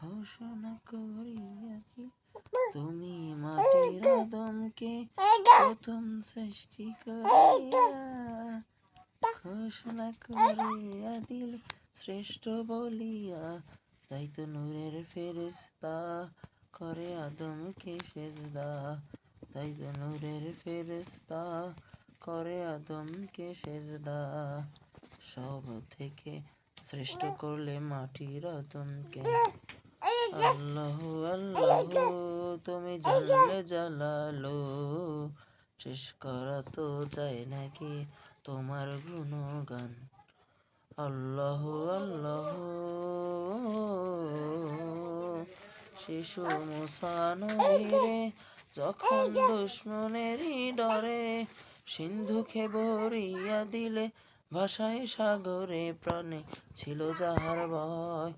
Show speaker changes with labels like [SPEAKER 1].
[SPEAKER 1] ঘোষণা করিয়া দিলে তুমি মাটির আদমকে প্রথম সৃষ্টি করিয়া, ঘোষণা করিয়া দিলে শ্রেষ্ঠ বলিয়া। তাই তো নূরের ফেরেশতা করে আদমকে সেজদা, তাই তো নূরের ফেরেশতা করে আদমকে সেজদা। সব থেকে শ্রেষ্ঠ করলে মাটির আদমকে। আল্লাহ আল্লাহ তুমি জানলে জালালো, শেষ করা তো যায় নাকি তোমার গুণগান। আল্লাহ আল্লাহ শিশু মুসা নবীরে যখন দুশ্মনেরই ডরে সিন্ধুকে ভরিয়া দিলে, ভাষায় সাগরে প্রাণে ছিল যাহার ভয়।